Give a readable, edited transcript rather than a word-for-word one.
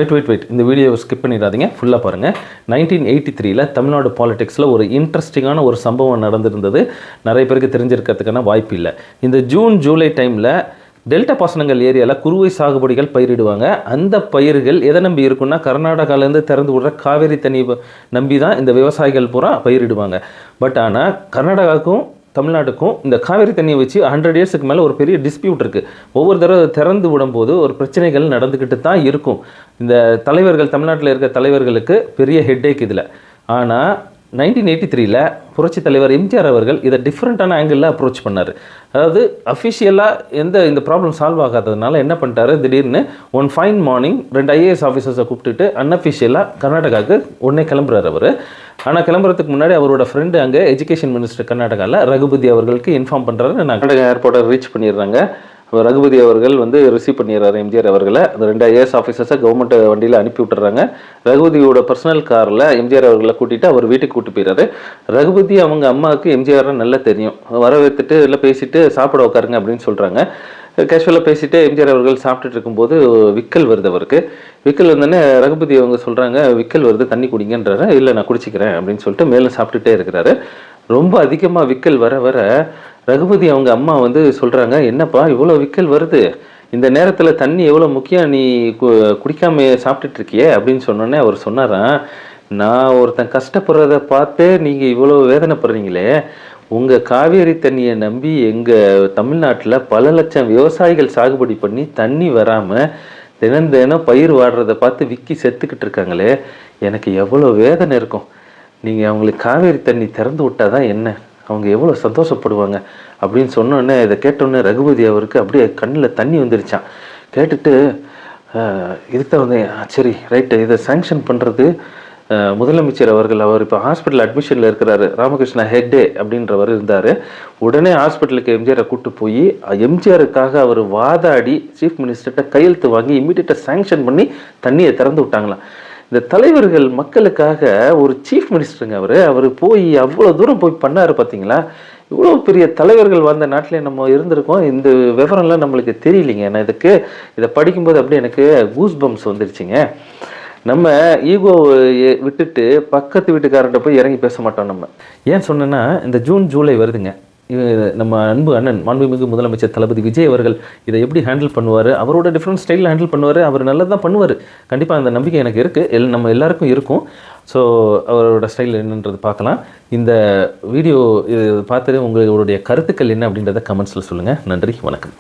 Wait இந்த வீடியோவை skip பண்ணிடாதீங்க, ஃபுல்லாக பாருங்கள். 1983 தமிழ்நாடு பாலிடிக்ஸில் ஒரு இன்ட்ரெஸ்டிங்கான ஒரு சம்பவம் நடந்திருந்தது. நிறைய பேருக்கு தெரிஞ்சிருக்கிறதுக்கான வாய்ப்பு இல்லை. இந்த ஜூன் ஜூலை டைமில் டெல்டா பாசனங்கள் ஏரியாவில் குறுவை சாகுபடிகள் பயிரிடுவாங்க. அந்த பயிர்கள் எதை நம்பி இருக்குன்னா, கர்நாடகாவிலேருந்து திறந்து விடுற காவேரி தண்ணி நம்பி தான் இந்த விவசாயிகள் பூரா பயிரிடுவாங்க. பட் ஆனால் கர்நாடகாவுக்கும் தமிழ்நாட்டுக்கும் இந்த காவேரி தண்ணியை வச்சு 100 இயர்ஸுக்கு மேலே ஒரு பெரிய டிஸ்பியூட் இருக்குது. ஒவ்வொரு தடவை திறந்து விடும்போது ஒரு பிரச்சனைகள் நடந்துக்கிட்டு தான் இருக்கும். இந்த தலைவர்கள், தமிழ்நாட்டில் இருக்க தலைவர்களுக்கு பெரிய ஹெட்டேக் இதில். ஆனால் 1983 புரட்சி தலைவர் எம்ஜிஆர் அவர்கள் இதை டிஃப்ரெண்ட்டான ஆங்கிளில் அப்ரோச் பண்ணார். அதாவது அஃபிஷியலாக இந்த ப்ராப்ளம் சால்வ் ஆகாததுனால என்ன பண்ணிட்டாரு, திடீர்னு ஒன் ஃபைன் மார்னிங் 2 IAS ஆஃபீஸர்ஸை கூப்பிட்டுட்டு அன்அஃபிஷியலாக கர்நாடகாவுக்கு உடனே கிளம்புறாரு அவர். ஆனால் கிளம்புறதுக்கு முன்னாடி அவரோட ஃப்ரெண்டு அங்கே எஜுகேஷன் மினிஸ்டர் கர்நாடகாவில் ரகுபதி அவர்களுக்கு இன்ஃபார்ம் பண்ணுறாரு. நான் கர்நாடகா ஏர்போர்ட்டை ரீச் பண்ணிடுறாங்க. ரகுபதி அவர்கள் ரிசீவ் பண்ணிடுறாரு எம்ஜிஆர் அவர்களை. அந்த 2 IAS ஆஃபீஸர்ஸை கவர்மெண்ட் வண்டியில் அனுப்பி விட்டுறாங்க. ரகுபதியோட பர்சனல் காரில் எம்ஜிஆர் அவர்களை கூட்டிகிட்டு அவர் வீட்டுக்கு கூட்டி போயிடுறாரு. ரகுபதி அவங்க அம்மாவுக்கு எம்ஜிஆர் நல்லா தெரியும். வரவேற்றுட்டு இல்லை பேசிட்டு சாப்பிட உட்காருங்க அப்படின்னு சொல்கிறாங்க. கேஷுவலாக பேசிட்டு எம்ஜிஆர் அவர்கள் சாப்பிட்டுட்டு இருக்கும்போது விக்கல் வருது அவருக்கு. விக்கல் வந்தோடனே ரகுபதி அவங்க சொல்கிறாங்க, விக்கல் வருது, தண்ணி குடிங்கன்றாரு. இல்லை நான் குடிச்சிக்கிறேன் அப்படின்னு சொல்லிட்டு மேலும் சாப்பிட்டுட்டே இருக்கிறாரு. ரொம்ப அதிகமாக விக்கல் வர வர ரகுபதி அவங்க அம்மா சொல்கிறாங்க, என்னப்பா இவ்வளோ விக்கல் வருது, இந்த நேரத்தில் தண்ணி எவ்வளோ முக்கியம், நீ குடிக்காம சாப்பிட்டுட்டு இருக்கியே அப்படின்னு சொன்னோன்னே அவர் சொன்னாராம், நான் ஒருத்தன் கஷ்டப்படுறத பார்த்து நீங்கள் இவ்வளோ வேதனைப்படுறீங்களே, உங்கள் காவேரி தண்ணியை நம்பி எங்கள் தமிழ்நாட்டில் பல லட்சம் விவசாயிகள் சாகுபடி பண்ணி தண்ணி வராமல் தினம் தினம் பயிர் வாடுறதை பார்த்து விக்கி செத்துக்கிட்டு இருக்காங்களே, எனக்கு எவ்வளோ வேதனை இருக்கும். நீங்கள் அவங்களுக்கு காவேரி தண்ணி திறந்து விட்டால் தான் என்ன, அவங்க எவ்வளோ சந்தோஷப்படுவாங்க அப்படின்னு சொன்னோன்னே இதை கேட்டோன்னே ரகுபதி அவருக்கு அப்படியே கண்ணில் தண்ணி வந்துருச்சான். கேட்டுட்டு இதுதான் சரி ரைட்டு, இதை சேங்ஷன் பண்ணுறது முதலமைச்சர் அவர்கள். அவர் இப்போ ஹாஸ்பிட்டல் அட்மிஷனில் இருக்கிறாரு. ராமகிருஷ்ணா ஹெக்டே அப்படின்றவர் இருந்தார். உடனே ஹாஸ்பிட்டலுக்கு எம்ஜிஆரை கூப்பிட்டு போய் எம்ஜிஆருக்காக அவர் வாதாடி சீஃப் மினிஸ்டர்கிட்ட கையெழுத்து வாங்கி இம்மீடியட்டாக சேங்ஷன் பண்ணி தண்ணியை திறந்து விட்டாங்களாம். இந்த தலைவர்கள் மக்களுக்காக ஒரு சீஃப் மினிஸ்டருங்க அவர் போய் அவ்வளோ தூரம் போய் பண்ணார் பார்த்தீங்களா. இவ்வளோ பெரிய தலைவர்கள் வந்த நாட்டிலே நம்ம இருந்திருக்கோம். இந்த விவரம்லாம் நம்மளுக்கு தெரியலைங்க. நான் இதை படிக்கும்போது அப்படியே எனக்கு கூஸ் பம்ப்ஸ் வந்துருச்சுங்க. நம்ம ஈகோ விட்டுட்டு பக்கத்து வீட்டுக்காரர்கிட்ட போய் இறங்கி பேச மாட்டோம். நம்ம ஏன் சொன்னேன்னா, இந்த ஜூன் ஜூலை வருதுங்க. நம்ம அன்பு அண்ணன் மாண்புமிகு முதலமைச்சர் தளபதி விஜய் அவர்கள் இதை எப்படி ஹேண்டில் பண்ணுவார், அவரோட டிஃப்ரெண்ட் ஸ்டைலில் ஹேண்டில் பண்ணுவார். அவர் நல்லது தான் பண்ணுவார், கண்டிப்பாக அந்த நம்பிக்கை எனக்கு இருக்குது, நம்ம எல்லாருக்கும் இருக்கும். ஸோ அவரோட ஸ்டைல் என்னன்றது பார்க்கலாம். இந்த வீடியோ பார்த்துட்டு உங்களுடைய கருத்துக்கள் என்ன அப்படின்றத கமெண்ட்ஸில் சொல்லுங்கள். நன்றி, வணக்கம்.